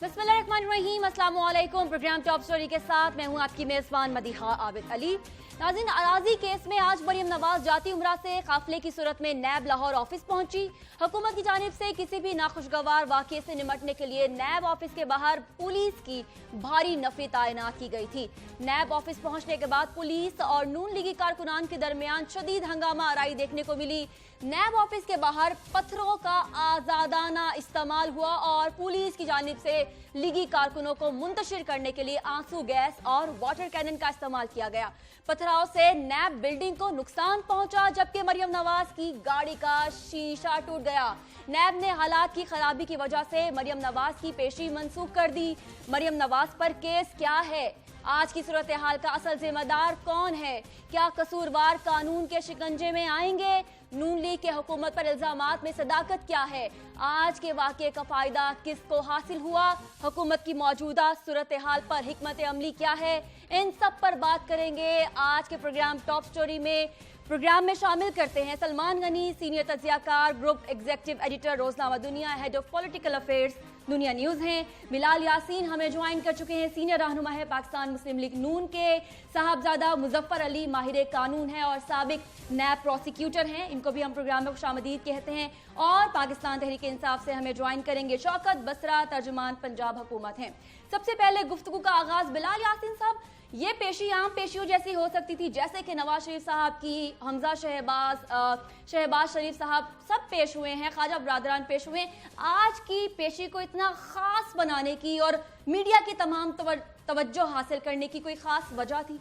बिस्मिल्लाहिर्रहमानिर्रहीम, अस्सलाम वालेकुम। प्रोग्राम टॉप स्टोरी के साथ मैं हूं आपकी मेजबान मदीहा आबिद अली। नाज़रीन, अराजी केस में आज मरियम नवाज जाती उम्रा से काफिले की सूरत में नैब लाहौर ऑफिस पहुंची। हुकूमत की जानिब से किसी भी नाखुशगवार वाक़े से निमटने के लिए नैब ऑफिस के बाहर पुलिस की भारी नफरी तैनात की गई थी। नैब ऑफिस पहुंचने के बाद पुलिस और नून लीगी कारकुनान के दरमियान शदीद हंगामा आराई देखने को मिली। नैब ऑफिस के बाहर पत्थरों का आजादाना इस्तेमाल हुआ और पुलिस की जानिब से लीगी कारकुनों को मुंतशिर करने के लिए आंसू गैस और वाटर कैनन का इस्तेमाल किया गया। पथराव से नैब बिल्डिंग को नुकसान पहुंचा, जबकि मरियम नवाज की गाड़ी का शीशा टूट गया। नैब ने हालात की खराबी की वजह से मरियम नवाज की पेशी मंसूख कर दी। मरियम नवाज पर केस क्या है, आज की सूरत हाल का असल जिम्मेदार कौन है, क्या कसूरवार कानून के शिकंजे में आएंगे, नून लीग के हुकूमत पर इल्जामात में सदाकत क्या है, आज के वाक़े का फायदा किसको हासिल हुआ, हुकूमत की मौजूदा सूरत हाल पर हिकमत अमली क्या है, इन सब पर बात करेंगे आज के प्रोग्राम टॉप स्टोरी में। प्रोग्राम में शामिल करते हैं सलमान गनी, सीनियर तज्जियाकार, group executive editor Roznama Dunya, head of political affairs Dunya news हैं। बिलाल यासीन हमें ज्वाइन कर चुके हैं, सीनियर रहनुमा है पाकिस्तान मुस्लिम लीग नून के। साहबजादा मुजफ्फर अली माहिर कानून है और साबिक नैब प्रोसिक्यूटर हैं, इनको भी हम प्रोग्राम में खुशामदीद कहते हैं। और पाकिस्तान तहरीक इंसाफ से हमें ज्वाइन करेंगे शौकत बसरा, तर्जुमान पंजाब हुकूमत हैं। सबसे पहले गुफ्तगू का आगाज बिलाल यासीन साहब, ये पेशी आम पेशियों जैसी हो सकती थी, जैसे कि नवाज शरीफ साहब की, हमजा शहबाज शरीफ साहब सब पेश हुए हैं, ख्वाजा बरादरान पेश हुए हैं। आज की पेशी को इतना खास बनाने की और मीडिया की तमाम तवज्जो हासिल करने की कोई खास वजह थी?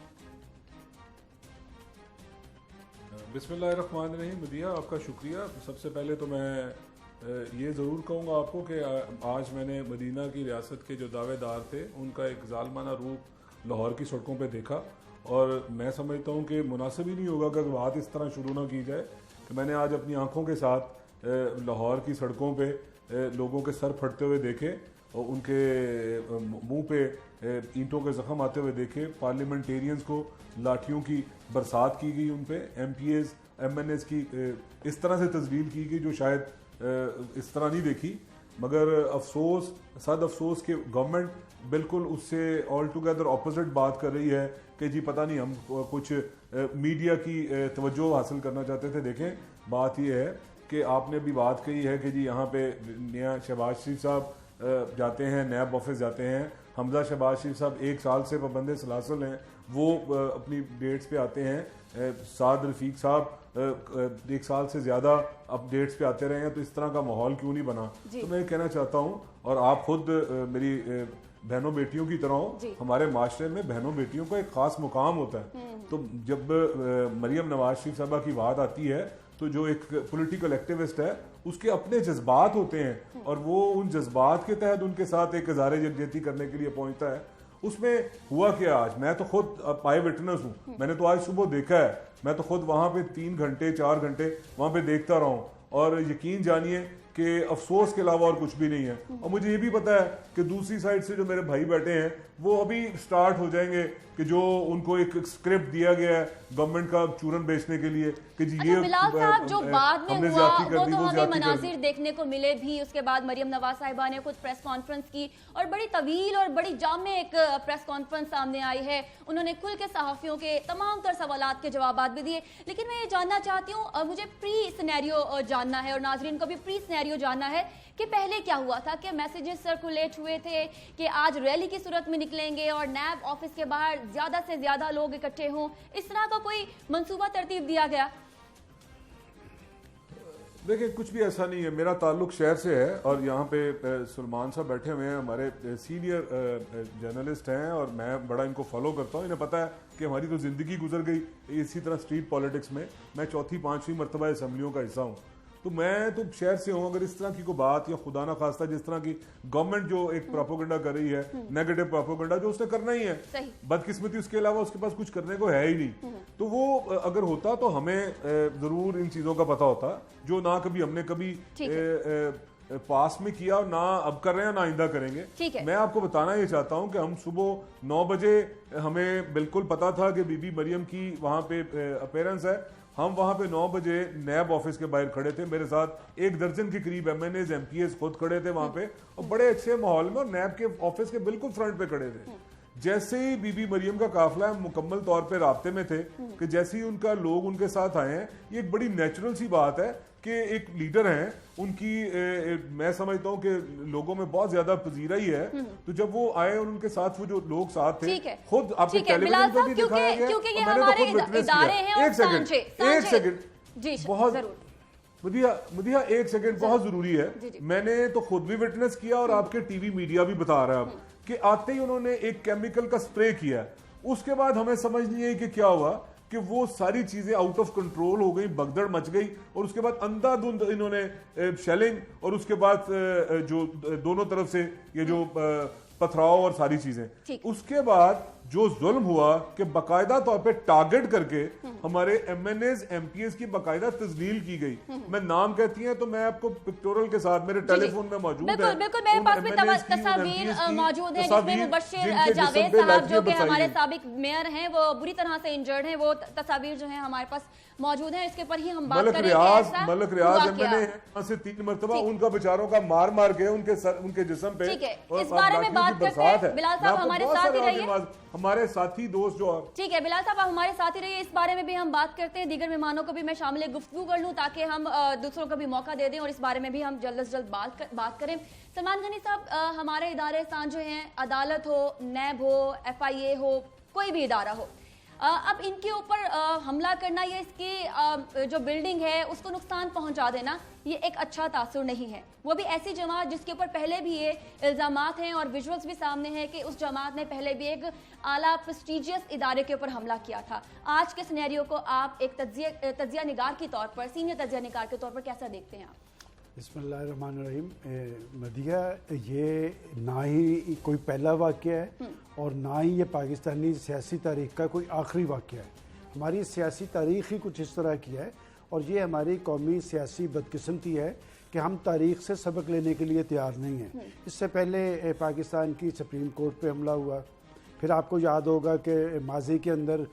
बिस्मिल्लाहिर्रहमानिर्रहीम। मदिया, आपका शुक्रिया। सबसे पहले तो मैं ये ज़रूर कहूँगा आपको कि आज मैंने मदीना की रियासत के जो दावेदार थे उनका एक जालमाना रूप लाहौर की सड़कों पे देखा, और मैं समझता हूँ कि मुनासिब ही नहीं होगा कि बात इस तरह शुरू ना की जाए कि मैंने आज अपनी आंखों के साथ लाहौर की सड़कों पे लोगों के सर फटते हुए देखे और उनके मुंह पे ईंटों के जख्म आते हुए देखे। पार्लियामेंटेरियंस को लाठियों की बरसात की गई, उन पे MPs MNs की इस तरह से तजलील की गई जो शायद इस तरह नहीं देखी। मगर अफसोस, सद अफसोस कि गवर्नमेंट बिल्कुल उससे ऑल टुगेदर ऑपोजिट बात कर रही है कि जी पता नहीं हम कुछ मीडिया की तवज्जो हासिल करना चाहते थे। देखें, बात यह है कि आपने अभी बात कही है कि जी यहाँ पे नया शहबाज शरीफ साहब जाते हैं, नैब ऑफिस जाते हैं। हमजा शहबाज शरीफ साहब 1 साल से पाबंद सलासल हैं, वो अपनी डेट्स पे आते हैं। साद रफीक साहब 1 साल से ज़्यादा अपडेट्स पे आते रहे हैं, तो इस तरह का माहौल क्यों नहीं बना? तो मैं कहना चाहता हूँ, और आप खुद मेरी बहनों बेटियों की तरह हो, हमारे माशरे में बहनों बेटियों का एक खास मुकाम होता है। तो जब मरियम नवाज शरीफ साहबा की बात आती है तो जो एक पॉलिटिकल एक्टिविस्ट है उसके अपने जज्बात होते हैं, और वो उन जज्बात के तहत उनके साथ एक इज़हार यकजहती करने के लिए पहुंचता है। उसमें हुआ क्या आज, मैं तो खुद पाए विटनेस हूँ, मैंने तो आज सुबह देखा है, मैं तो खुद वहां पे 3 घंटे 4 घंटे वहां पे देखता रहा हूँ, और यकीन जानिए कि अफसोस के अलावा और कुछ भी नहीं है। और मुझे ये भी पता है कि दूसरी साइड से जो मेरे भाई बैठे हैं वो अभी स्टार्ट हो जाएंगे कि जो उनको एक स्क्रिप्ट दिया गया है गवर्नमेंट का चूरन बेचने के लिए कि जी ये बिलाल साहब जो बाद में हुआ वो तो हमें मनाजिर देखने को मिले भी। उसके बाद मरियम नवाज साहिबा ने खुद प्रेस कॉन्फ्रेंस की और बड़ी तवील और बड़ी जामे एक प्रेस कॉन्फ्रेंस सामने आई है। उन्होंने खुल के सहाफियों के तमाम तर सवालात के जवाब भी दिए। लेकिन मैं ये जानना चाहती हूँ, मुझे प्री सिनेरियो जानना है और नाजरीन को भी प्री सिनेरियो जानना है कि पहले क्या हुआ था, कि मैसेजेस सर्कुलेट हुए थे कि आज रैली की सूरत में निकलेंगे और नैब ऑफिस के बाहर ज्यादा से ज्यादा लोग इकट्ठे हों, इस तरह का कोई मंसूबा तरतीब दिया गया? देखिए, कुछ भी ऐसा नहीं है। मेरा ताल्लुक शहर से है और यहाँ पे सलमान साहब बैठे हुए हैं, हमारे सीनियर जर्नलिस्ट हैं, और मैं बड़ा इनको फॉलो करता हूँ। इन्हें पता है कि हमारी तो ज़िंदगी गुजर गई इसी तरह स्ट्रीट पॉलिटिक्स में। मैं 4वीं-5वीं मरतबा असम्बलियों का हिस्सा हूँ, तो मैं तो शहर से हूँ। अगर इस तरह की कोई बात, या खुदा ना खास्ता जिस तरह की गवर्नमेंट जो एक प्रोपोगंडा कर रही है, नेगेटिव प्रोपोगंडा, जो उसने करना ही है, बदकिस्मती उसके अलावा उसके पास कुछ करने को है ही नहीं, तो वो अगर होता तो हमें जरूर इन चीजों का पता होता, जो ना कभी हमने कभी पास में किया, ना अब कर रहे हैं, ना आइंदा करेंगे। मैं आपको बताना ये चाहता हूं कि हम सुबह 9 बजे हमें बिल्कुल पता था कि बीबी मरियम की वहां पे अपीयरेंस है। हम वहां पे 9 बजे नैब ऑफिस के बाहर खड़े थे, मेरे साथ 1 दर्जन के करीब MNAs MPs खुद खड़े थे वहां पे, और बड़े अच्छे माहौल में, और नैब के ऑफिस के बिल्कुल फ्रंट पे खड़े थे। जैसे ही बीबी मरियम का काफिला मुकम्मल तौर पे राब्ते में थे कि जैसे ही उनका लोग उनके साथ आए हैं, ये एक बड़ी नेचुरल सी बात है कि एक लीडर हैं उनकी, मैं समझता हूँ कि लोगों में बहुत ज्यादा पजीरा ही है, तो जब वो आए और उनके साथ वो जो लोग साथ थे, खुद आपके टेलीविजन पर भी दिखाया गया, क्योंकि ये हमारे इदारे हैं। एक सेकंड बहुत मदिहा, 1 सेकंड बहुत जरूरी है। मैंने तो खुद भी विटनेस किया और आपके टीवी मीडिया भी बता रहा है कि आते ही उन्होंने एक केमिकल का स्प्रे किया, उसके बाद हमें समझ नहीं आई कि क्या हुआ, कि वो सारी चीजें आउट ऑफ कंट्रोल हो गई, भगदड़ मच गई, और उसके बाद अंधाधुंध इन्होंने शेलिंग, और उसके बाद जो दोनों तरफ से ये जो पथराव और सारी चीजें, उसके बाद जो जुल्म हुआ कि बाकायदा तौर पे टारगेट करके हमारे MNAs MPs की बाकायदा तजलील की गई। मैं नाम कहती हैं तो मैं आपको पिक्टोरियल के साथ मेरे टेलीफोन में मौजूद है, बिल्कुल मेरे पास भी तस्वीर मौजूद है, जिसमें मुबश्शिर जावेद साहब जो कि हमारे साबिक मेयर हैं, वो बुरी तरह से इंजर्ड हैं, वो तस्वीर जो है हमारे पास मौजूद है, इसके ऊपर ही हम बात करेंगे। मलक रियाज MNA से 3 मरतबा उनका बेचारों का मार गए उनके जिस्म पे, इस बारे में बात करते हैं। बिलाल साहब हमारे साथ ही रहिए, हमारे साथी दोस्त जो, ठीक है बिलाल साहब आप हमारे साथ ही रहिए, इस बारे में भी हम बात करते हैं। दीगर मेहमानों को भी मैं शामिल गुफ्तगू कर लूं ताकि हम दूसरों को भी मौका दे दें और इस बारे में भी हम जल्द से जल्द बात करें। सलमान गनी साहब, हमारे इदारे स्थान जो हैं, अदालत हो, नैब हो, FIA हो, कोई भी इदारा हो, अब इनके ऊपर हमला करना या इसकी जो बिल्डिंग है उसको नुकसान पहुंचा देना, ये एक अच्छा तासुर नहीं है। वो भी ऐसी जमात जिसके ऊपर पहले भी ये इल्जामात हैं और विजुअल्स भी सामने हैं कि उस जमात ने पहले भी एक आला प्रेस्टीजियस इदारे के ऊपर हमला किया था। आज के सिनेरियो को आप एक तज्जिया निगार के तौर पर, सीनियर तज्जिया निगार के तौर पर कैसा देखते हैं आप? बिस्मिल्लाहिर्रहमानिर्रहीम। मदिया, ये ना ही कोई पहला वाक़या है और ना ही ये पाकिस्तानी सियासी तारीख़ का कोई आखिरी वाक़या है। हमारी सियासी तारीख़ ही कुछ इस तरह की है और ये हमारी कौमी सियासी बदकिस्मती है कि हम तारीख़ से सबक लेने के लिए तैयार नहीं हैं। इससे पहले पाकिस्तान की सुप्रीम कोर्ट पे हमला हुआ, फिर आपको याद होगा कि माजी के अंदर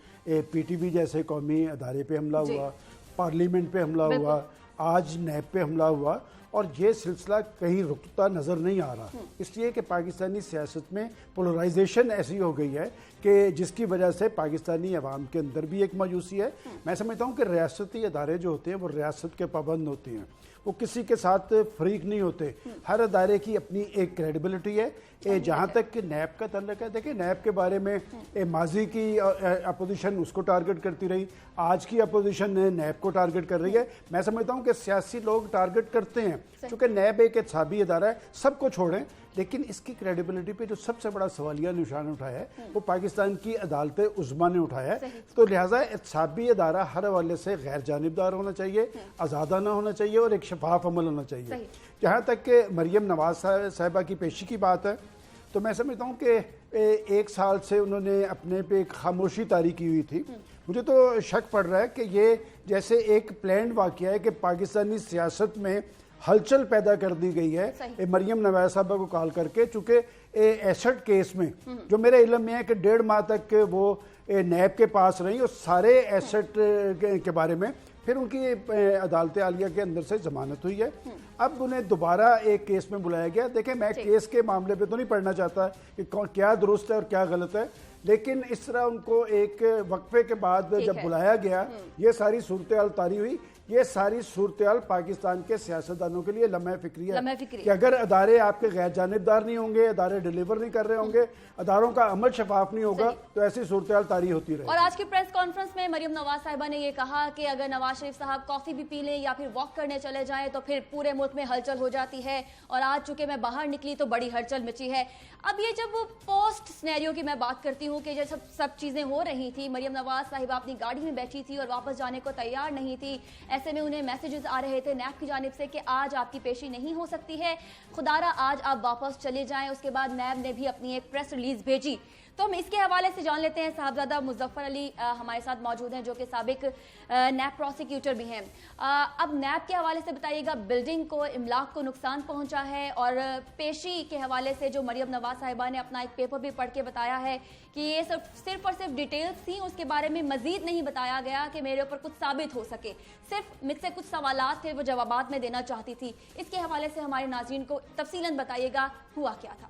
PTV जैसे कौमी अदारे पे हमला हुआ, पार्लियामेंट पे हमला हुआ, आज नैब पे हमला हुआ, और ये सिलसिला कहीं रुकता नज़र नहीं आ रहा। इसलिए कि पाकिस्तानी सियासत में पोलराइजेशन ऐसी हो गई है कि जिसकी वजह से पाकिस्तानी अवाम के अंदर भी एक मायूसी है। मैं समझता हूँ कि रियासती अदारे जो होते हैं वो रियासत के पाबंद होते हैं, वो किसी के साथ फरीक नहीं होते। हर अदारे की अपनी एक क्रेडिबिलिटी है। जहाँ तक कि नैब का तल्लुक है, देखिए नैब के बारे में माजी की अपोजिशन उसको टारगेट करती रही, आज की अपोजिशन नैब को टारगेट कर रही है। मैं समझता हूँ कि सियासी लोग टारगेट करते हैं, चूँकि नैब एक एहतसाबी अदारा है, सबको छोड़ें, लेकिन इसकी क्रेडिबिलिटी पे जो सबसे बड़ा सवालिया निशान उठाया है वो पाकिस्तान की अदालत उज़्मा ने उठाया है। तो लिहाजा एहतसाबी अदारा हर हवाले से गैर जानिबदार होना चाहिए, आज़ादाना होना चाहिए और एक शफाफ अमल होना चाहिए। जहाँ तक कि मरियम नवाज साहिबा की पेशी की बात है, तो मैं समझता हूँ कि 1 साल से उन्होंने अपने पे एक खामोशी तारी की हुई थी। मुझे तो शक पड़ रहा है कि ये जैसे एक प्लान्ड वाक़या है कि पाकिस्तानी सियासत में हलचल पैदा कर दी गई है मरियम नवाज साहबा को कॉल करके, चूँकि एसेट केस में जो मेरे इल्म में है कि 1.5 माह तक वो नैब के पास रही और सारे एसेट के बारे में, फिर उनकी अदालत आलिया के अंदर से जमानत हुई है। अब उन्हें दोबारा एक केस में बुलाया गया। देखें, मैं केस के मामले पे तो नहीं पढ़ना चाहता कि क्या दुरुस्त है और क्या गलत है, लेकिन इस तरह उनको एक वक्फे के बाद जब बुलाया गया, ये सारी सूरत हाल तारी हुई। ये सारी सूरत हाल पाकिस्तान के सियासतदानों के लिए लम्हा फिक्री है कि अगर अदारे आपके गैर जानिबदार नहीं होंगे, अदारे डिलीवर नहीं कर रहे होंगे, अदारों का अमल शफाफ नहीं होगा, तो ऐसी सूरत हाल तारी होती रहेगी। और आज की प्रेस कॉन्फ्रेंस में मरियम नवाज साहिबा ने ये कहा कि अगर नवाज शरीफ साहब कॉफी भी पी लें या फिर वॉक करने चले जाएं तो फिर पूरे मुल्क में हलचल हो जाती है, और आज चूंकि मैं बाहर निकली तो बड़ी हलचल मची है। अब ये जब पोस्ट सिनेरियो की मैं बात करती हूँ कि जब सब चीजें हो रही थी, मरियम नवाज साहिबा अपनी गाड़ी में बैठी थी और वापस जाने को तैयार नहीं थी, ऐसे में उन्हें मैसेजेस आ रहे थे नैब की जानिब से कि आज आपकी पेशी नहीं हो सकती है, खुदारा आज आप वापस चले जाएं। उसके बाद नैब ने भी अपनी एक प्रेस रिलीज भेजी। तो हम इसके हवाले से जान लेते हैं, साहबजादा मुजफ्फर अली हमारे साथ मौजूद हैं जो कि साबिक नैब प्रोसिक्यूटर भी हैं। अब नैब के हवाले से बताइएगा, बिल्डिंग को, इमलाक को नुकसान पहुंचा है और पेशी के हवाले से जो मरियम नवाज साहिबा ने अपना एक पेपर भी पढ़ के बताया है कि ये सिर्फ और सिर्फ डिटेल्स थी, उसके बारे में मजीद नहीं बताया गया कि मेरे ऊपर कुछ साबित हो सके, सिर्फ मुझसे कुछ सवालात थे वो जवाबात में देना चाहती थी। इसके हवाले से हमारे नाज़रीन को तफसीलन बताइएगा हुआ क्या था।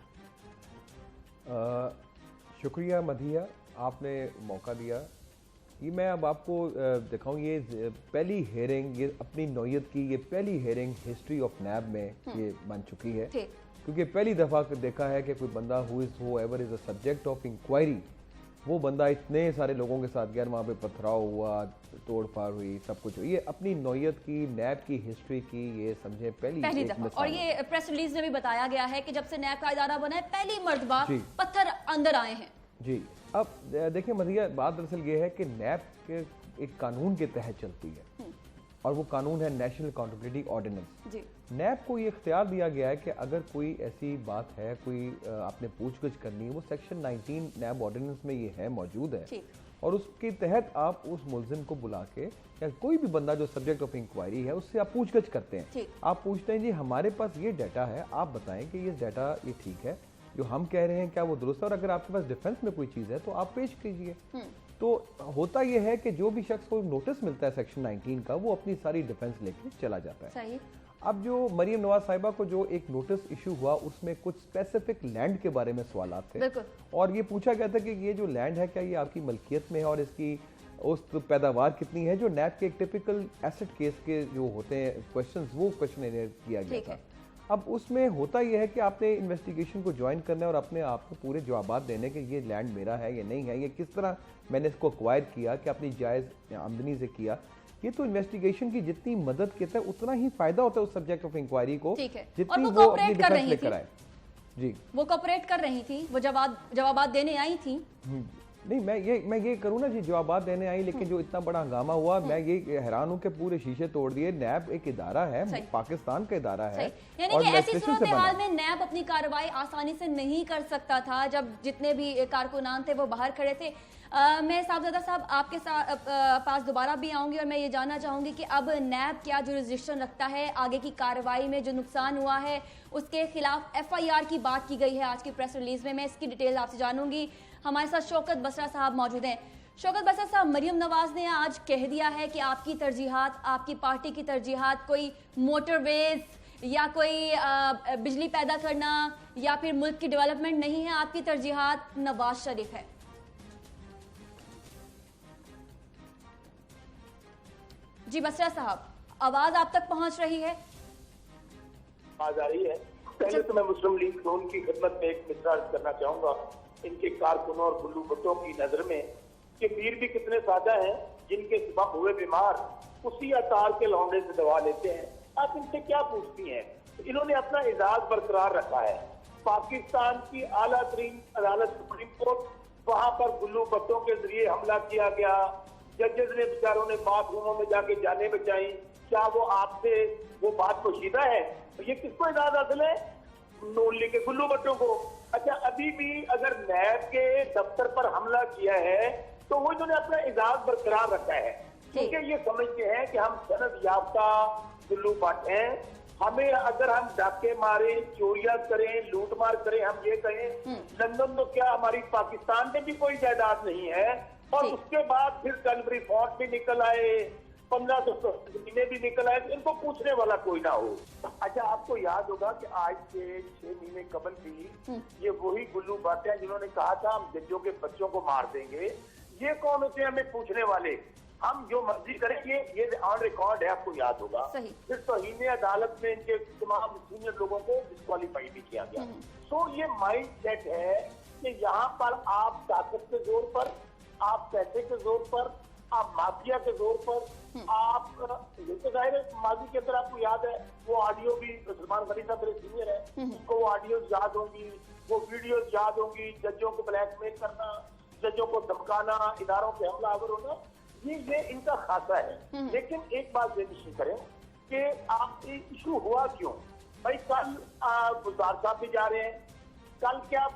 शुक्रिया मधिया, आपने मौका दिया। ये मैं अब आपको दिखाऊं, ये पहली हेयरिंग, ये अपनी नौयत की ये पहली हेयरिंग हिस्ट्री ऑफ नैब में ये बन चुकी है, क्योंकि पहली दफ़ा देखा है कि कोई बंदा whoever is a subject of inquiry, वो बंदा इतने सारे लोगों के साथ गया, वहाँ पे पथराव हुआ, तोड़ फाड़ हुई, सब कुछ। ये अपनी नौयत की, नैब की हिस्ट्री की, ये समझे पहली दफा। और ये प्रेस रिलीज में भी बताया गया है कि जब से नैब का इदारा बना है पहली मर्तबा पत्थर अंदर आए हैं। जी, अब देखिए मधिया, बात दरअसल ये है कि नैब के एक कानून के तहत चलती है और वो कानून है नेशनल अकाउंटेबिलिटी ऑर्डिनेंस। नैब को ये इख्तियार दिया गया है कि अगर कोई ऐसी बात है, कोई आपने पूछगछ करनी है, वो सेक्शन 19 नैब ऑर्डिनेंस में ये है, मौजूद है, और उसके तहत आप उस मुल्जिम को बुला के या कोई भी बंदा जो सब्जेक्ट ऑफ इंक्वायरी है उससे आप पूछगछ करते हैं। आप पूछते हैं जी हमारे पास ये डाटा है, आप बताएं कि ये डाटा ये ठीक है, जो हम कह रहे हैं क्या वो दुरुस्त है, और अगर आपके पास डिफेंस में कोई चीज़ है तो आप पेश कीजिए। तो होता यह है कि जो भी शख्स को नोटिस मिलता है सेक्शन 19 का, वो अपनी सारी डिफेंस लेके चला जाता है। सही। अब जो मरियम नवाज साहिबा को जो एक नोटिस इशू हुआ, उसमें कुछ स्पेसिफिक लैंड के बारे में सवालात थे, और ये पूछा गया था कि ये जो लैंड है क्या ये आपकी मलकियत में है और इसकी औसत पैदावार कितनी है, जो नैब के एक टिपिकल एसेट केस के जो होते हैं क्वेश्चंस, वो क्वेश्चन किया गया था। अब उसमें होता यह है कि आपने इन्वेस्टिगेशन को ज्वाइन करना है और अपने आप को पूरे जवाब देने के ये लैंड मेरा है, ये नहीं है, ये किस तरह मैंने इसको एक्वायर किया, कि अपनी जायज़ आमदनी से किया। ये तो इन्वेस्टिगेशन की जितनी मदद करता है उतना ही फायदा होता है उस सब्जेक्ट ऑफ इंक्वायरी को, जितनी वो अपनी डिफेंस लेकर आए। जी, वो कोऑपरेट कर रही थी, वो जवाब देने आई थी। नहीं, मैं ये करूँ ना जी, जवाबात देने आई, लेकिन जो इतना बड़ा हंगामा हुआ, मैं ये हैरान हूँ कि पूरे शीशे तोड़ दिए। नैब एक इदारा है, पाकिस्तान का इदारा है, यानी कि ऐसी सूरत हाल में नैब अपनी कार्रवाई आसानी से नहीं कर सकता था जब जितने भी कारकुनान थे वो बाहर खड़े थे। मैं साहबजादा साहब आपके पास दोबारा भी आऊंगी और मैं ये जानना चाहूंगी कि अब नैब क्या जुरिस्डिक्शन रखता है आगे की कार्रवाई में, जो नुकसान हुआ है उसके खिलाफ FIR की बात की गई है आज की प्रेस रिलीज में, मैं इसकी डिटेल आपसे जानूंगी। हमारे साथ शौकत बसरा साहब मौजूद हैं। शौकत बसरा साहब, मरियम नवाज ने आज कह दिया है कि आपकी तरजीहात, आपकी पार्टी की तरजीहात कोई मोटरवेज या कोई बिजली पैदा करना या फिर मुल्क की डेवलपमेंट नहीं है, आपकी तरजीहात नवाज शरीफ है। जी बसरा साहब, आवाज आप तक पहुंच रही है? आवाज आ रही है। पहले तो मैं मुस्लिम लीग नून की खिदमत में एक मिसरा अर्ज करना चाहूंगा, इनके कारकुनों और गुल्लू बट्टों की नजर में कि पीर भी कितने सादा हैं, जिनके सबब हुए बीमार उसी अतार के लौंडे से दवा लेते हैं। आप इनसे क्या पूछती हैं? इन्होंने अपना एजाज बरकरार रखा है। पाकिस्तान की आला तरीन अदालत सुप्रीम कोर्ट, वहां पर गुल्लू बट्टों के जरिए हमला किया गया, जजेस ने बेचारों ने बाथरूमों में जाके जाने बचाई। क्या वो आपसे वो बात पोशीदा है? ये किसको एजाज हासिल है? नून लीग के गुल्लू बट्टों को। अच्छा, अभी भी अगर नैब के दफ्तर पर हमला किया है तो वो इन्होंने अपना एजाज बरकरार रखा है, क्योंकि ये समझते हैं कि हम सनद याफ्ता गुल्लू बट हैं। हमें अगर हम डाके मारे, चोरियां करें, लूट मार करें, हम ये कहें लंदन तो क्या हमारी पाकिस्तान में भी कोई जायदाद नहीं है? और उसके बाद फिर कैलवरी फोर्ट भी निकल आए, 1500 महीने भी निकल आए, इनको पूछने वाला कोई ना हो। अच्छा, आपको याद होगा कि आज से 6 महीने कबल भी ये वही गुल्लू बातें हैं जिन्होंने कहा था हम जज्जों के बच्चों को मार देंगे। ये कौन होते हैं हमें पूछने वाले? हम जो मर्जी करें, ये ऑन रिकॉर्ड है, आपको याद होगा। फिर तौहीन अदालत में इनके तमाम सीनियर लोगों को डिस्क्वालीफाई भी किया गया। तो ये माइंड सेट है कि यहाँ पर आप ताकत के जोर पर, आप पैसे के जोर पर, आप माफिया के जोर पर, आप ये तो जाहिर है माजी के अंदर आपको याद है वो ऑडियो भी, सलमान गनी साहब मेरे सीनियर है, उनको वो ऑडियो याद होंगी, वो वीडियो याद होंगी, जजों को ब्लैकमेल करना, जजों को धमकाना, इदारों पे हमलावर होना, ये इनका खासा है। लेकिन एक बात बेनिश्चित करें कि आप इशू हुआ क्यों? भाई कल गुलजार साहब भी जा रहे हैं, कल क्या अब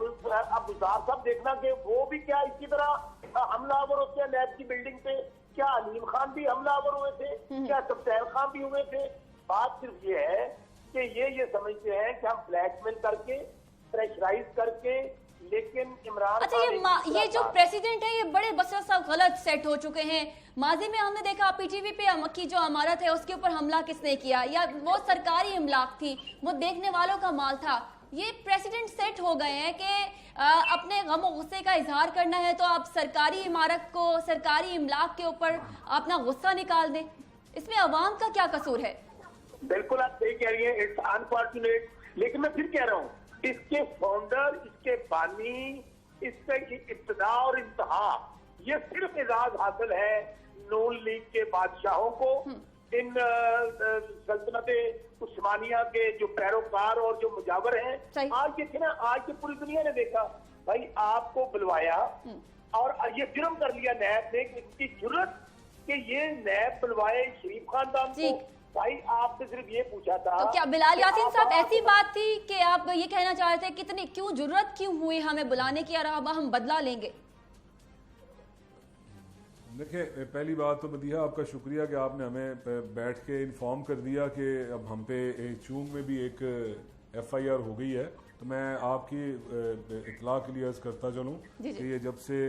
बुजार साहब देखना कि वो भी क्या इसी तरह हमलावर होते हैं नैब की बिल्डिंग पे, क्या अलीम खान भी हमलावर हुए थे, क्या सब्तैर खान भी हुए थे। बात सिर्फ ये है कि ये समझते हैं कि हम ब्लैकमेल करके, प्रेशराइज करके, लेकिन इमरान अच्छा ये जो प्रेसिडेंट है ये बड़े बसर साहब गलत सेट हो चुके हैं। माजी में हमने देखा पीटीवी पे मक्की जो इमारत है उसके ऊपर हमला किसने किया, या वो सरकारी इमलाक थी, वो देखने वालों का माल था। ये प्रेसिडेंट सेट हो गए हैं कि अपने गम और गुस्से का इजहार करना है तो आप सरकारी इमारत को, सरकारी इमलाक के ऊपर अपना गुस्सा निकाल दें। इसमें अवाम का क्या कसूर है? बिल्कुल आप सही कह रही हैं, इट्स अनफॉर्चुनेट। लेकिन मैं फिर कह रहा हूँ, इसके फाउंडर, इसके बानी, इसके इब्तिदा और इंतहा, ये सिर्फ एजाज हासिल है नून लीग के बादशाहों को, इन सल्तनते उस्मानिया के जो पैरोकार और जो मुजावर हैं। आज के ना, आज की पूरी दुनिया ने देखा भाई, आपको बुलवाया और ये जुर्म कर लिया नैब ने, इसकी जुर्रत कि ये नैब बुलवाए शरीफ खानदान को। भाई आपसे सिर्फ ये पूछा था, तो क्या बिलाल यासीन साहब ऐसी बात थी कि आप ये कहना चाह रहे थे कितनी क्यों जरूरत क्यों हुई हमें बुलाने की, और अब हम बदला लेंगे? देखिए, पहली बात तो मदीहा आपका शुक्रिया कि आपने हमें बैठ के इन्फॉर्म कर दिया कि अब हम पे चूंग में भी एक FIR हो गई है। तो मैं आपकी इतला के लिए अर्ज करता चलूँ कि ये जब से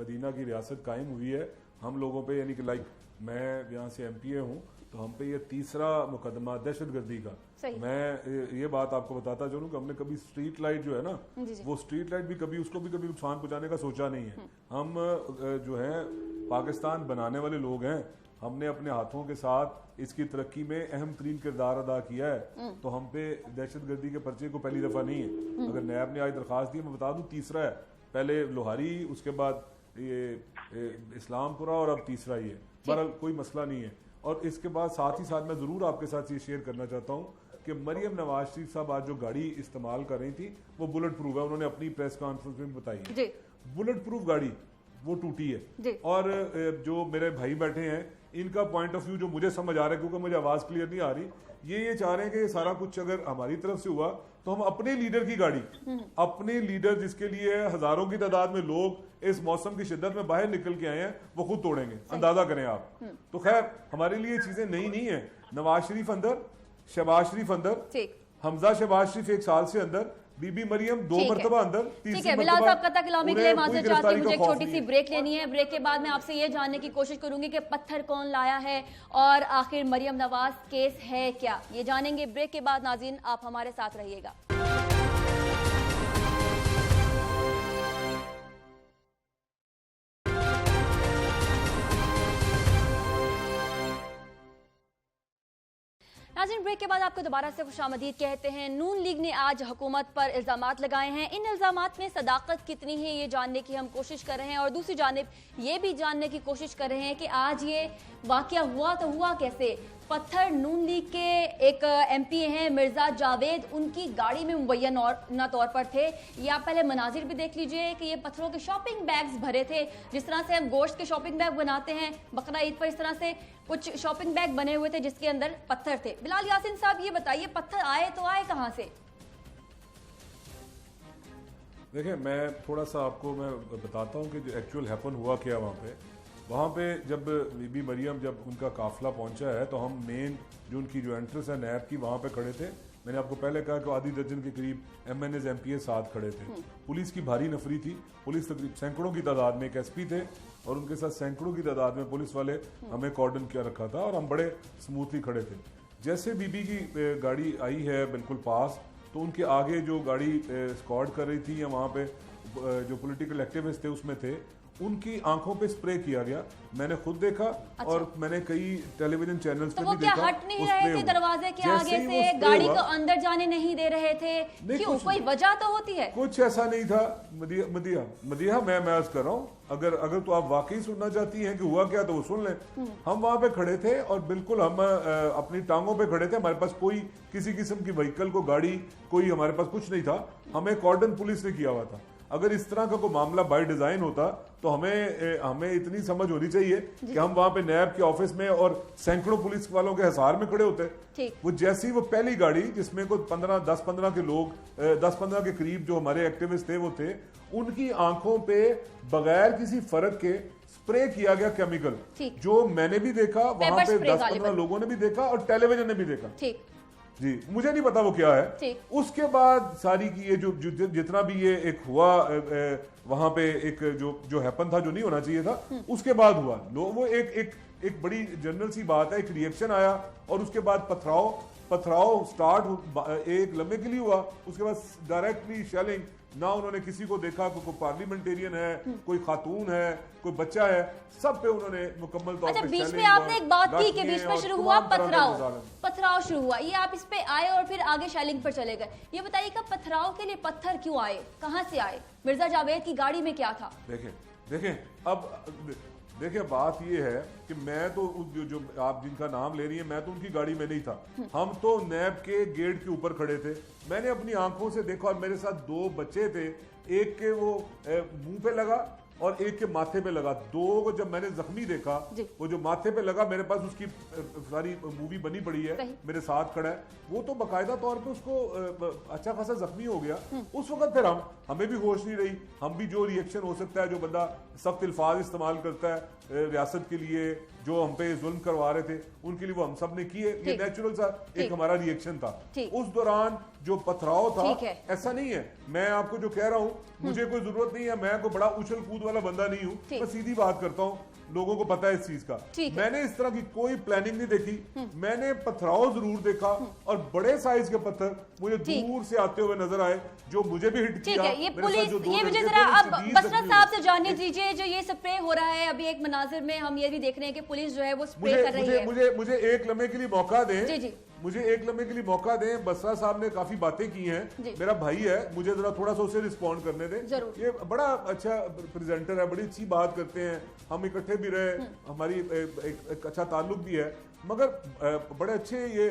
मदीना की रियासत कायम हुई है, हम लोगों पे, यानी कि मैं यहाँ से MPA हूँ, तो हम पे ये तीसरा मुकदमा दहशतगर्दी का। मैं ये बात आपको बताता चलूं कि हमने कभी स्ट्रीट लाइट जो है ना, वो स्ट्रीट लाइट भी कभी उसको भी कभी नुकसान पहुंचाने का सोचा नहीं है। हम जो है पाकिस्तान बनाने वाले लोग हैं, हमने अपने हाथों के साथ इसकी तरक्की में अहम तरीन किरदार अदा किया है। तो हम पे दहशतगर्दी के पर्चे को पहली दफा नहीं है। अगर नैब ने आज दरखास्त दी, मैं बता दूं तीसरा है, पहले लोहारी, उसके बाद ये इस्लामपुरा और अब तीसरा ही है। बहरहाल कोई मसला नहीं है। और इसके बाद साथ ही साथ मैं जरूर आपके साथ ये शेयर करना चाहता हूँ कि मरियम नवाज शरीफ साहब आज जो गाड़ी इस्तेमाल कर रही थी वो बुलेट प्रूफ है। उन्होंने अपनी प्रेस कॉन्फ्रेंस में बताई है, बुलेट प्रूफ गाड़ी वो टूटी है। और जो मेरे भाई बैठे हैं, इनका पॉइंट ऑफ व्यू जो मुझे समझ आ रहा है, क्योंकि मुझे आवाज क्लियर नहीं आ रही, ये चाह रहे हैं कि सारा कुछ अगर हमारी तरफ से हुआ तो हम अपने लीडर की गाड़ी, अपने लीडर जिसके लिए हजारों की तादाद में लोग इस मौसम की शिद्दत में बाहर निकल के आए हैं, वो खुद तोड़ेंगे। अंदाजा करें आप। तो खैर हमारे लिए चीजें नई नहीं है। नवाज शरीफ अंदर, शहबाज शरीफ अंदर, हमजा शहबाज शरीफ 1 साल से अंदर, बीबी मरियम 2 मरतबा अंदर, ठीक है। बिलाल साहब कथा कलामी के लिए माजरत चाहती हूं, मुझे एक छोटी सी ब्रेक लेनी है। ब्रेक के बाद मैं आपसे ये जानने की कोशिश करूंगी कि पत्थर कौन लाया है और आखिर मरियम नवाज केस है क्या, ये जानेंगे ब्रेक के बाद। नाज़रीन आप हमारे साथ रहिएगा। नाज़रीन ब्रेक के बाद आपको दोबारा से खुशामदीद कहते हैं। नून लीग ने आज हुकूमत पर इल्जामात लगाए हैं। इन इल्जामात में सदाकत कितनी है ये जानने की हम कोशिश कर रहे हैं, और दूसरी जानिब ये भी जानने की कोशिश कर रहे हैं कि आज ये वाकया हुआ तो हुआ कैसे। पत्थर नून लीग के एक MPA हैं मिर्जा जावेद, उनकी गाड़ी में मुबैना तौर पर थे। ये आप पहले मनाजिर भी देख लीजिए कि ये पत्थरों के शॉपिंग बैग्स भरे थे, जिस तरह से हम गोश्त के शॉपिंग बैग बनाते हैं बकरा ईद पर, इस तरह से कुछ शॉपिंग बैग बने हुए थे जिसके अंदर पत्थर थे। बिलाल यासीन साहब ये बताइए, पत्थर आए तो आए कहां से? देखिए, मैं थोड़ा सा आपको मैं बताता हूँ कि जो एक्चुअल हैपन हुआ क्या वहाँ पे जब बीबी मरियम, जब उनका काफिला पहुंचा है, तो हम मेन जो उनकी जो एंट्रेंस है नैब की, वहाँ पे खड़े थे। मैंने आपको पहले कहा कि आधी दर्जन के करीब MNAs MPA साथ खड़े थे। पुलिस की भारी नफरी थी। पुलिस तकरीब सैकड़ों की तादाद में, एक SP थे और उनके साथ सैकड़ों की तादाद में पुलिस वाले हमें कॉर्डन किया रखा था, और हम बड़े स्मूथली खड़े थे। जैसे बीबी की गाड़ी आई है बिल्कुल पास, तो उनके आगे जो गाड़ी स्कॉट कर रही थी, या वहाँ पे जो पॉलिटिकल एक्टिविस्ट थे उसमें थे, उनकी आंखों पे स्प्रे किया गया। मैंने खुद देखा। अच्छा। और मैंने कई टेलीविजन चैनल्स पे भी देखा। वो क्या हट नहीं रहे थे दरवाजे के आगे से, गाड़ी को अंदर जाने नहीं दे रहे थे? क्यों, कोई वजह तो होती है? कुछ ऐसा नहीं था मदीहा, मैं अर्ज कर रहा हूँ, अगर तो आप वाकई सुनना चाहती हैं कि हुआ क्या, तो वो सुन लें। हम वहां पे खड़े थे और बिल्कुल हम अपनी टांगों पे खड़े थे। हमारे पास कोई किसी किस्म की व्हीकल को, गाड़ी, कोई हमारे पास कुछ नहीं था। हमें कॉर्डन पुलिस ने किया हुआ था। अगर इस तरह का कोई मामला बाय डिजाइन होता तो हमें इतनी समझ होनी चाहिए कि हम वहां पे नैब के ऑफिस में और सैकड़ों पुलिस वालों के हिसार में खड़े होते। वो जैसी वो पहली गाड़ी जिसमें कोई 10-15 के लोग 10-15 के करीब जो हमारे एक्टिविस्ट थे वो थे, उनकी आंखों पे बगैर किसी फर्क के स्प्रे किया गया केमिकल, जो मैंने भी देखा, वहां पे 10-15 लोगों ने भी देखा और टेलीविजन ने भी देखा। जी, मुझे नहीं पता वो क्या है। उसके बाद सारी की ये जो जितना भी ये एक हुआ वहां पे एक जो हैपन था, जो नहीं होना चाहिए था, उसके बाद हुआ वो एक बड़ी जनरल सी बात है, एक रिएक्शन आया और उसके बाद पथराव स्टार्ट एक लम्बे के लिए हुआ। उसके बाद डायरेक्टली शेलिंग, ना उन्होंने किसी को देखा, कोई पार्लियामेंटेरियन है, कोई खातून है, कोई बच्चा है, सब पे उन्होंने मुकम्मल तौर पे। बीच में आपने एक बात की कि बीच में शुरू हुआ पथराव शुरू हुआ, ये आप इस पे आए और फिर आगे शेलिंग पर चले गए। ये बताइएगा पथराव के लिए पत्थर क्यों आए, कहां से आए, मिर्जा जावेद की गाड़ी में क्या था? देखिए बात ये है कि मैं तो जो आप जिनका नाम ले रही है, मैं तो उनकी गाड़ी में नहीं था। हम तो नैब के गेट के ऊपर खड़े थे। मैंने अपनी आंखों से देखा और मेरे साथ 2 बच्चे थे, एक के वो मुंह पे लगा और एक के माथे पे लगा। 2 को जब मैंने जख्मी देखा, वो जो माथे पे लगा, मेरे पास उसकी सारी मूवी बनी पड़ी है, मेरे साथ खड़ा है, वो तो बाकायदा तौर पे उसको अच्छा खासा जख्मी हो गया। उस वक्त फिर हमें भी होश नहीं रही, हम भी जो रिएक्शन हो सकता है, जो बंदा सख्त अल्फाज इस्तेमाल करता है रियासत के लिए, जो हम पे जुल्म करवा रहे थे, उनके लिए वो हम सब ने किए। ये नेचुरल सा एक हमारा रिएक्शन था। उस दौरान जो पथराव था, ऐसा नहीं है, मैं आपको जो कह रहा हूँ, मुझे कोई जरूरत नहीं है, मैं कोई बड़ा उछल कूद वाला बंदा नहीं हूँ, मैं सीधी बात करता हूँ, लोगों को पता है इस चीज का। मैंने इस तरह की कोई प्लानिंग नहीं देखी, मैंने पथराव जरूर देखा और बड़े साइज के पत्थर मुझे दूर से आते हुए नजर आए, जो मुझे भी हिट किया। ये पुलिस, ये मुझे जरा अब बसरत साहब से जानने दीजिए, जो ये स्प्रे हो रहा है अभी एक मनाजिर में हम ये भी देख रहे हैं कि पुलिस जो है वो स्प्रे कर रही है। मुझे एक लम्हे के लिए मौका दें, मुझे एक लम्हे के लिए मौका दें। बसरा साहब ने काफी बातें की हैं, मेरा भाई है, मुझे जरा थोड़ा सा उसे रिस्पॉन्ड करने दें। ये बड़ा अच्छा प्रेजेंटर है, बड़ी अच्छी बात करते हैं, हम इकट्ठे भी रहे, हमारी एक अच्छा ताल्लुक भी है, मगर बड़े अच्छे ये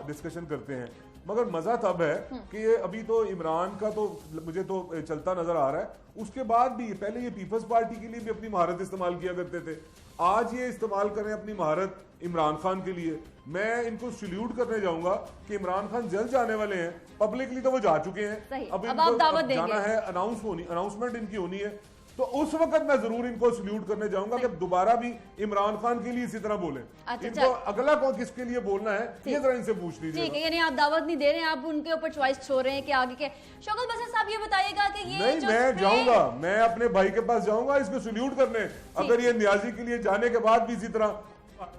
डिस्कशन करते हैं। मगर मजा तब है कि ये अभी तो इमरान का तो मुझे तो चलता नजर आ रहा है, उसके बाद भी पहले ये पीपल्स पार्टी के लिए भी अपनी महारत इस्तेमाल किया करते थे, आज ये इस्तेमाल करें अपनी महारत इमरान खान के लिए। मैं इनको सल्यूट करने जाऊंगा कि इमरान खान जल्द जाने वाले हैं, पब्लिकली तो वो जा चुके हैं, अब इनको जाना है, अनाउंसमेंट इनकी होनी है, तो उस वक्त मैं जरूर इनको सल्यूट करने जाऊंगा कि दोबारा भी इमरान खान के लिए इसी तरह बोले। इनको अगला कौन किसके लिए बोलना है, ये जरा इनसे पूछ लीजिए। ठीक है, यानी आप दावत नहीं दे रहे हैं, आप उनके ऊपर चॉइस छोड़ रहे हैं कि आगे के। शौकत बसर साहब ये बताइएगा कि ये नहीं, मैं जाऊंगा, मैं अपने भाई के पास जाऊंगा इसको सल्यूट करने, अगर ये न्याजी के लिए जाने के बाद भी इसी तरह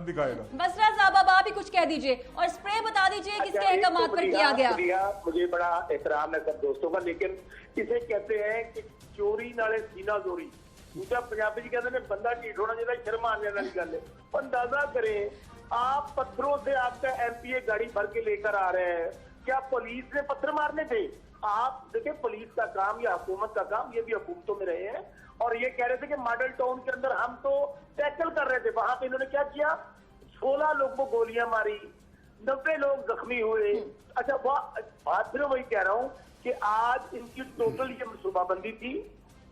दिखाएगा। बसरा साहब अब आप ही कुछ कह दीजिए और स्प्रे बता दीजिए किसके अहकामात पर किया गया। मुझे बड़ा एहतराम है सब दोस्तों का, लेकिन इसे कहते हैं कि चोरी नाले सीना जोरी। दूसरा पंजाबी जी कहते हैं बंदा ढीठ होना चाहिए, शर्म आने वाली गल है। अंदाजा करें, आप पत्थरों से आपका एमपीए गाड़ी भर के लेकर आ रहे हैं, क्या पुलिस ने पत्थर मारने थे? आप देखिए, पुलिस का काम या हुकूमत का काम, ये भी हुकूमतों में रहे हैं, और ये कह रहे थे कि मॉडल टाउन के अंदर हम तो टैकल कर रहे थे, वहां पे इन्होंने क्या किया, 16 लोगों को गोलियां मारी, 90 लोग जख्मी हुए। अच्छा, बात फिर वही कह रहा हूं कि आज इनकी टोटल ये मनसूबाबंदी थी,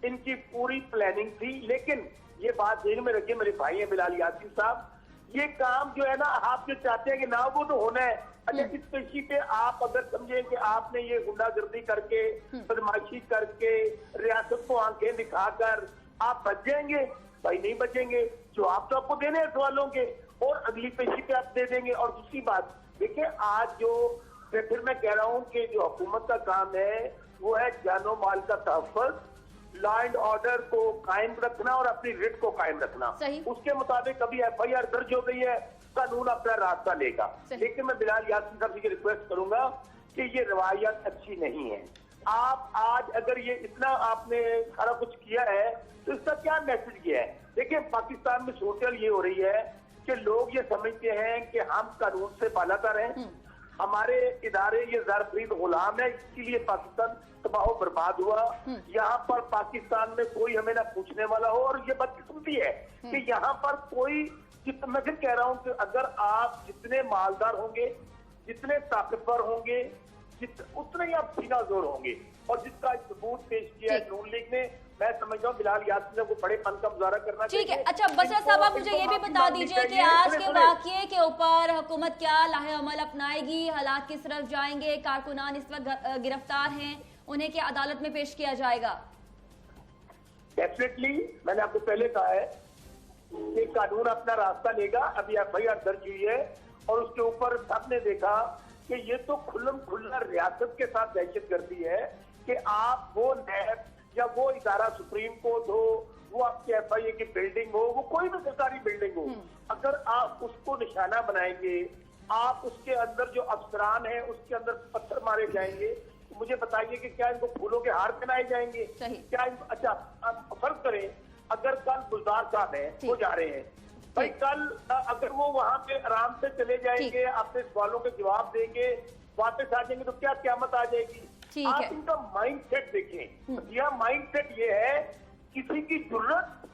इनकी पूरी प्लानिंग थी, लेकिन ये बात ध्यान में रखिए, मेरे भाई हैं बिलाल यासीन साहब, ये काम जो है ना, आप जो चाहते हैं कि ना वो तो होना है। अच्छा, इस पेशी पे आप अगर समझें कि आपने ये गुंडागर्दी करके, बदमाशी करके, रियासत को आंखें दिखाकर आप बच जाएंगे, भाई नहीं बचेंगे। जवाब तो आपको देने हैं सवालों के, और अगली पेशी पे आप दे देंगे। और दूसरी बात देखिए, आज जो फिर मैं कह रहा हूं कि जो हुकूमत का काम है वो है जानो माल का तहफ़्फ़ुज़, लॉ एंड ऑर्डर को कायम रखना और अपनी रिट को कायम रखना। उसके मुताबिक कभी FIR दर्ज हो गई है, कानून अपना रास्ता लेगा। लेकिन मैं बिलाल यासीन साहब से रिक्वेस्ट करूंगा कि ये रवायत अच्छी नहीं है। आप आज अगर ये इतना आपने सारा कुछ किया है तो इसका क्या मैसेज किया है? देखिए, पाकिस्तान में सोशल ये हो रही है कि लोग ये समझते हैं कि हम कानून से बालातर हैं, हमारे इदारे ये ज़रफ़रीद गुलाम है, इसके लिए पाकिस्तान तबाह बर्बाद हुआ। यहाँ पर पाकिस्तान में कोई हमें ना पूछने वाला हो, और ये बदकिस्मती है कि यहाँ पर कोई, मैं फिर कह रहा हूँ कि अगर आप जितने मालदार होंगे, जितने ताकतवर होंगे, उतने ही आप सीना जोर होंगे। और जिसका सबूत पेश किया है नून लीग ने, मैं समझता हूँ बिलाल यासीन को बड़े फन का मुजाहरा करना चाहिए। ठीक है, अच्छा बसरा साहब, आप मुझे ये भी बता दीजिए कि आज के वाकये के ऊपर हुकूमत क्या लाहे अमल अपनाएगी, हालात किस तरफ जाएंगे, कारकुनान इस वक्त गिरफ्तार हैं, उन्हें क्या अदालत में पेश किया जाएगा? डेफिनेटली, मैंने आपको पहले कहा है कि कानून अपना रास्ता लेगा। अभी एफआईआर दर्ज हुई है और उसके ऊपर सबने देखा कि ये तो खुल्लम खुल्ला रियासत के साथ दहशतगर्दी है कि आप वो नैब या वो इदारा सुप्रीम कोर्ट हो, वो आपके एफआईए की बिल्डिंग हो, वो कोई भी सरकारी बिल्डिंग हो, अगर आप उसको निशाना बनाएंगे, आप उसके अंदर जो अफसरान है उसके अंदर पत्थर मारे जाएंगे, मुझे बताइए कि क्या इनको फूलों के हार पहनाए जाएंगे? क्या इनको, अच्छा फर्ज करें अगर कल गुलजार साहब है वो जा रहे हैं भाई, कल अगर वो वहां पे आराम से चले जाएंगे, अपने सवालों के जवाब देंगे, वापस आ जाएंगे, तो क्या क्यामत आ जाएगी? आप इनका माइंड सेट देखें। यह माइंड सेट ये है, किसी की जरूरत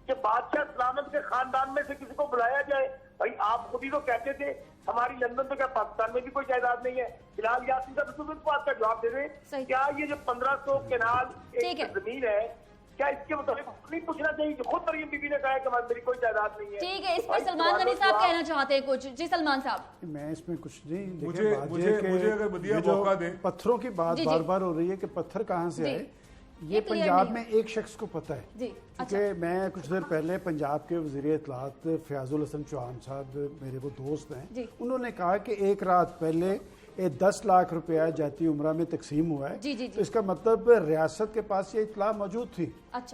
कि बादशाह सलामत के खानदान में से किसी को बुलाया जाए। भाई आप खुद ही तो कहते थे हमारी लंदन तो क्या पाकिस्तान में भी कोई जायदाद नहीं है? बिलाल यासीन का तो बात का जवाब दे दें, क्या ये जो 1500 केनाल एक जमीन है, क्या इसके मुताबिक नहीं पूछना चाहिए? खुद मरियम बीबी ने कहा कि मेरी कोई जायदाद नहीं है। ठीक है, इस पर सलमान गनी साहब कहना चाहते हैं कुछ। जी सलमान साहब। मैं इसमें कुछ नहीं, मुझे अगर बदिया मौका दे। पत्थरों की बात बार बार हो रही है कि पत्थर कहाँ से आए, ये पंजाब में एक शख्स को पता है। क्योंकि मैं कुछ देर पहले पंजाब के वज़ीर इत्तलात फयाजुल हसन चौहान साहब मेरे वो दोस्त हैं, उन्होंने कहा कि एक रात पहले 10 लाख रुपया जाती उम्रा में तकसीम हुआ है। तो इसका मतलब रियासत के पास ये इत्तला मौजूद थी।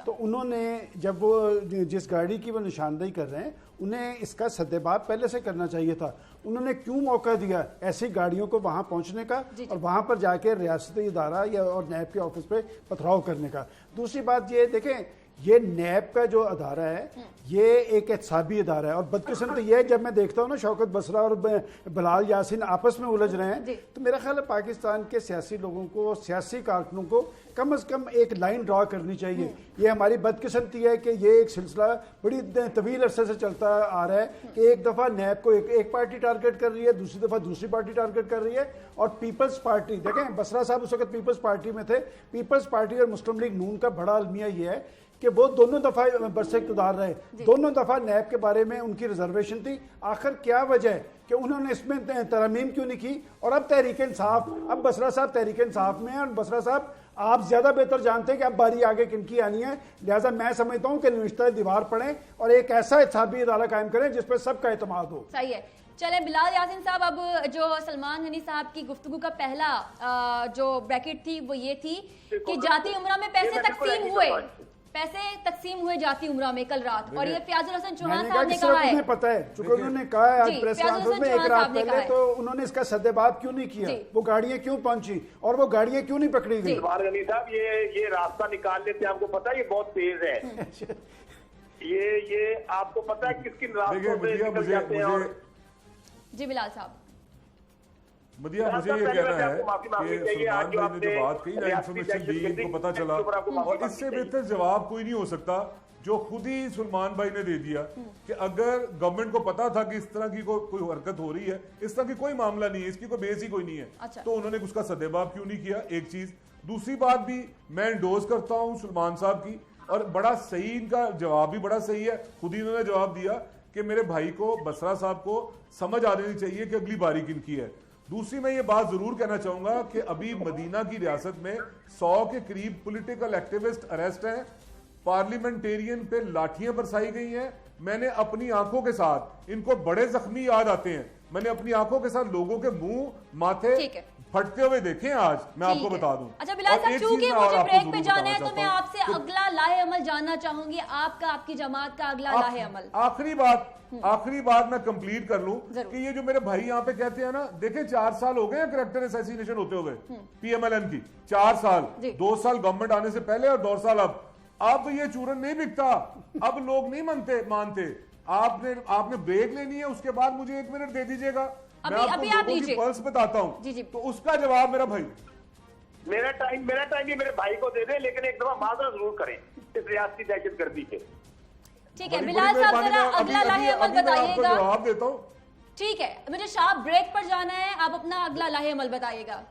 तो उन्होंने जब वो जिस गाड़ी की वो निशानदेही कर रहे हैं, उन्हें इसका सद्देबाब पहले से करना चाहिए था। उन्होंने क्यों मौका दिया ऐसी गाड़ियों को वहां पहुंचने का और वहां पर जाके रियासती इदारा या और नैब के ऑफिस पे पथराव करने का? दूसरी बात ये देखें, ये नैब का जो अदारा है ये एक एहतसाबी अदारा है और बदकिस्मती ये है, जब मैं देखता हूँ ना शौकत बसरा और बिलाल यासीन आपस में उलझ रहे हैं, तो मेरा ख्याल है पाकिस्तान के सियासी लोगों को, सियासी कारकुनों को कम से कम एक लाइन ड्रा करनी चाहिए। ये हमारी बदकिस्मती है कि ये एक सिलसिला बड़ी तवील अरसे से चलता आ रहा है कि एक दफ़ा नैब को एक पार्टी टारगेट कर रही है, दूसरी दफ़ा दूसरी पार्टी टारगेट कर रही है। और पीपल्स पार्टी, देखें बसरा साहब उस वक्त पीपल्स पार्टी में थे, पीपल्स पार्टी और मुस्लिम लीग नून का बड़ा अलमिया ये है कि वो दोनों दफा बरसे इक़्तिदार रहे, दोनों दफा नैब के बारे में उनकी रिजर्वेशन थी। आखिर क्या वजह है कि उन्होंने इसमें तरमीम क्यों नहीं की? और अब तहरीक इंसाफ, अब बसरा साहब तहरीक इंसाफ में है और बसरा साहब आप ज्यादा बेहतर जानते हैं कि अब बारी आगे किनकी आनी है। लिहाजा मैं समझता हूँ कि निविश्ता दीवार पड़े और एक ऐसा एहतसाबी अदालत कायम करें जिस पर सबका एतमाद हो। सही है। चले बिलाल यासीन साहब, अब जो सलमान गनी साहब की गुफ्तगू का पहला जो ब्रैकेट थी वो ये थी कि जाती उम्रा में पैसे तकसीम हुए जाती उम्रा में कल रात, और ये फयाजुल हसन चौहान साहब ने कहा है, पता है चूंकि उन्होंने कहा है आज प्रेस कॉन्फ्रेंस में एक रात पहले, तो उन्होंने इसका सद्देबाब क्यों नहीं किया? वो गाड़ियां क्यों पहुंची और वो गाड़ियां क्यों नहीं पकड़ी गई? सलमान गनी साहब ये रास्ता निकाल लेते हैं, आपको पता है ये बहुत तेज है। ये आपको पता है किस किन रास्तों से निकल जाते हैं? जी बिलाल साहब। मदिया, मुझे ये कहना है कि सलमान भाई ने जो बात कही ना, इंफॉर्मेशन दी, इनको पता चला, और इससे बेहतर जवाब कोई नहीं हो सकता जो खुद ही सलमान भाई ने दे दिया कि अगर गवर्नमेंट को पता था कि इस तरह की कोई हरकत हो रही है, इस तरह की कोई मामला नहीं है, इसकी कोई बेस ही कोई नहीं है, तो उन्होंने उसका सद्देबाब क्यों नहीं किया? एक चीज। दूसरी बात भी मैं इंडोर्स करता हूं सलमान साहब की, और बड़ा सही, इनका जवाब भी बड़ा सही है। खुद ही उन्होंने जवाब दिया कि मेरे भाई को, बसरा साहब को समझ आ जानी चाहिए कि अगली बारी किनकी है। दूसरी मैं ये बात जरूर कहना चाहूंगा कि अभी मदीना की रियासत में 100 के करीब पॉलिटिकल एक्टिविस्ट अरेस्ट हैं, पार्लियामेंटेरियन पे लाठियां बरसाई गई हैं। मैंने अपनी आंखों के साथ, इनको बड़े जख्मी याद आते हैं, मैंने अपनी आंखों के साथ लोगों के मुंह माथे फटते हुए देखे आज, मैं आपको बता दूं। अच्छा बिलाल साहब, चूंकि मुझे ब्रेक पे जाना है तो मैं आपसे अगला लाहे अमल जानना चाहूंगी, आपकी जमात का अगला लाहे अमल। आखिरी बात मैं कंप्लीट कर लूं कि ये जो मेरे भाई यहाँ पे कहते हैं ना, देखे 4 साल हो गए कैरेक्टर असैसिनेशन होते हुए पीएमएलएन की, 4 साल, 2 साल गवर्नमेंट आने से पहले और 2 साल अब ये चूरन नहीं बिकता, अब लोग नहीं मानते। आपने ब्रेक लेनी है, उसके बाद मुझे 1 मिनट दे दीजिएगा, मैं आपको लोगों की पल्स बताता हूं, तो उसका जवाब मेरा भाई। मेरा टाइम भी मेरे भाई को दे दे, लेकिन एक दफा माजरा जरूर करें इस रियासती दहशतगर्दी पे। ठीक है बिलाल साहब, जरा अगला लाहे अमल बताइएगा। जवाब देता हूं। ठीक है, मुझे शार्प ब्रेक पर जाना है, आप अपना अगला लाहे अमल बताइएगा।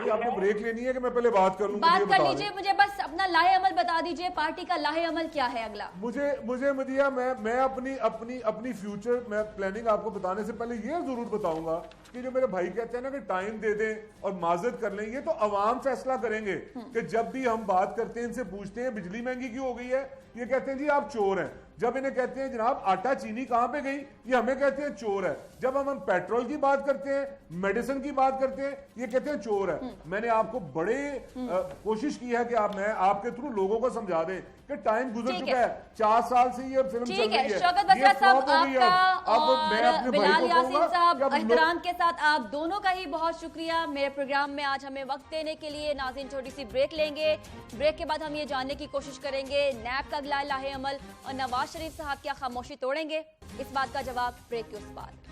कि आपको ब्रेक लेनी है कि मैं पहले बात कर लूं? बात कर लीजिए, मुझे बस अपना लाहे अमल बता दीजिए, पार्टी का लाहे अमल क्या है अगला? मुझे मदिया, मैं अपनी फ्यूचर मैं प्लानिंग आपको बताने से पहले ये जरूर बताऊंगा कि जो मेरे भाई कहते हैं ना कि टाइम दे दें और माजरत कर लें, ये तो अवाम फैसला करेंगे कि जब भी हम बात करते हैं, इनसे पूछते हैं बिजली महंगी क्यों हो गई है, ये कहते हैं जी आप चोर हैं। जब इन्हें कहते हैं जनाब आटा चीनी कहां पे गई, ये हमें कहते हैं चोर है। जब हम पेट्रोल की बात करते हैं, मेडिसिन की बात करते हैं, ये कहते हैं चोर है। मैंने आपको बड़े कोशिश की है कि मैं आपके थ्रू लोगों को समझा दें कि टाइम गुजर चुका है। 4 साल से ये फिल्म चल रही है। शौकत बसरा साहब आपका और बिलाल यासीन साहब एहतराम के साथ आप दोनों का ही बहुत शुक्रिया मेरे प्रोग्राम में आज हमें वक्त देने के लिए। नाज़रीन छोटी सी ब्रेक लेंगे, ब्रेक के बाद हम ये जानने की कोशिश करेंगे नैब का अगला लाहे अमल और नवाज शरीफ साहब क्या खामोशी तोड़ेंगे, इस बात का जवाब ब्रेक के उस पार।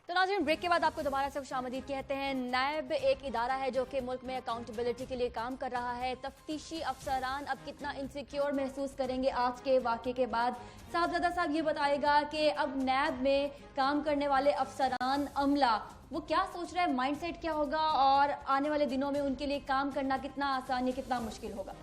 तो नाज़रीन ब्रेक के बाद आपको दोबारा से खुशामदीद कहते हैं। नैब एक इदारा है जो कि मुल्क में अकाउंटेबिलिटी के लिए काम कर रहा है। तफ्तीशी अफसरान अब कितना इनसिक्योर महसूस करेंगे आज के वाक़े के बाद? साहबजादा साहब ये बताएगा कि अब नैब में काम करने वाले अफसरान अमला वो क्या सोच रहे हैं, माइंडसेट क्या होगा और आने वाले दिनों में उनके लिए काम करना कितना आसान या कितना मुश्किल होगा?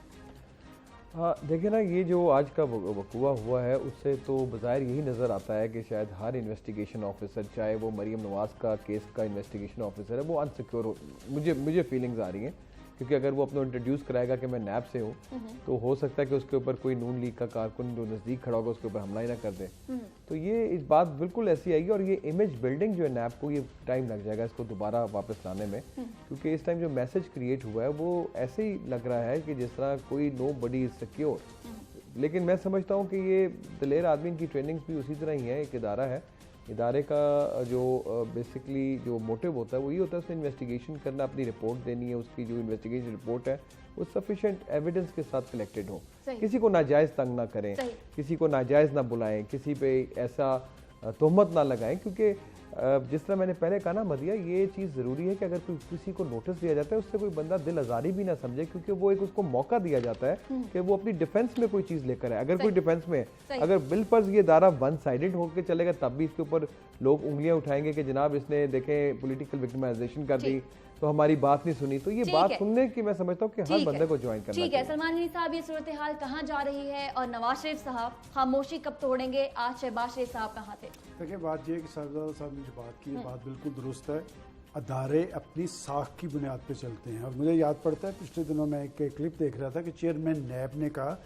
हाँ देखिए ना, ये जो आज का वक़ुआ हुआ है उससे तो बज़ाहिर यही नज़र आता है कि शायद हर इन्वेस्टिगेशन ऑफिसर, चाहे वो मरीम नवाज़ का केस का इन्वेस्टिगेशन ऑफिसर है, वो अनसिक्योर हो। मुझे फीलिंग्स आ रही हैं क्योंकि अगर वो अपना इंट्रोड्यूस कराएगा कि मैं नैब से हूँ तो हो सकता है कि उसके ऊपर कोई नून लीग का कारकुन जो नज़दीक खड़ा होगा उसके ऊपर हमला ही ना कर दे। तो ये इस बात बिल्कुल ऐसी आएगी और ये इमेज बिल्डिंग जो है नैब को, ये टाइम लग जाएगा इसको दोबारा वापस लाने में, क्योंकि इस टाइम जो मैसेज क्रिएट हुआ है वो ऐसे ही लग रहा है कि जिस तरह कोई नो बडी इज सिक्योर। लेकिन मैं समझता हूँ कि ये दलेर आदमी की ट्रेनिंग्स भी उसी तरह ही है। एक इदारा है, इदारे का जो बेसिकली जो मोटिव होता है वो ये होता है उसने इन्वेस्टिगेशन करना, अपनी रिपोर्ट देनी है, उसकी जो इन्वेस्टिगेशन रिपोर्ट है वो सफिशिएंट एविडेंस के साथ कलेक्टेड हो, किसी को नाजायज़ तंग ना करें, किसी को नाजायज़ ना बुलाएं, किसी पे ऐसा तोहमत ना लगाएं। क्योंकि जिस तरह मैंने पहले कहा ना मदिया, ये चीज़ ज़रूरी है कि अगर कोई किसी को नोटिस दिया जाता है उससे कोई बंदा दिल आज़ारी भी ना समझे, क्योंकि वो एक उसको मौका दिया जाता है कि वो अपनी डिफेंस में कोई चीज़ लेकर आए। अगर कोई डिफेंस में, अगर बिल पर ये दायरा वन साइडेड होकर चलेगा तब भी इसके ऊपर लोग उंगलियां उठाएंगे कि जनाब इसने देखें पॉलिटिकल विक्टिमाइजेशन कर दी तो हमारी बात नहीं सुनी। तो ये बात सुनने की मैं समझता हूँ कि हर बंदे को ज्वाइन करना चाहिए। ठीक है सलमान गनी साहब, ये सूरत हाल कहाँ जा रही है और नवाज शरीफ साहब खामोशी कब तोड़ेंगे? आज शहबाज शरीफ साहब कहाँ थे? देखिए बात ये है कि साहबजादा साहब ने जो बात की बात बिल्कुल दुरुस्त है। अदारे अपनी साख की बुनियाद पे चलते हैं और मुझे याद पड़ता है पिछले दिनों में एक क्लिप देख रहा था कि चेयरमैन नैब ने कहा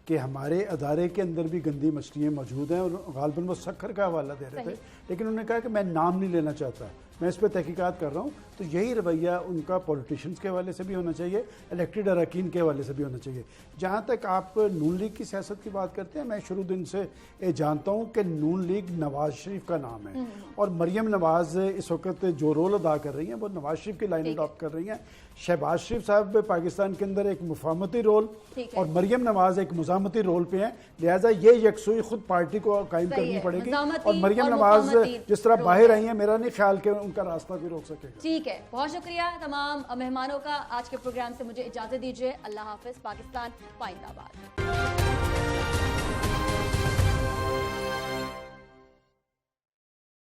कि हमारे अदारे के अंदर भी गंदी मछलियाँ मौजूद हैं और गालबन वो शक्कर का हवाला दे रहे थे, लेकिन उन्होंने कहा कि मैं नाम नहीं लेना चाहता, मैं इस पर तहकीकात कर रहा हूँ। तो यही रवैया उनका पॉलिटिशियंस के हवाले से भी होना चाहिए, इलेक्टेड अरकान के हवाले से भी होना चाहिए। जहाँ तक आप नून लीग की सियासत की बात करते हैं, मैं शुरू दिन से ये जानता हूँ कि नून लीग नवाज शरीफ का नाम है और मरियम नवाज इस वक्त जो रोल अदा कर रही हैं वो नवाज शरीफ की लाइन अडॉप्ट कर रही हैं। शहबाज शरीफ साहब पाकिस्तान के अंदर एक मुफाहमती रोल और मरियम नवाज एक मुजामती रोल पे हैं, लिहाजा ये यकसुई खुद पार्टी को कायम करनी पड़ेगी। और मरियम नवाज जिस तरह बाहर आई है, मेरा नहीं ख्याल कि उनका रास्ता भी रोक सकेगा। ठीक है, बहुत शुक्रिया तमाम मेहमानों का। आज के प्रोग्राम से मुझे इजाजत दीजिए। अल्लाह हाफिज। पाकिस्तान पाइंदाबाद।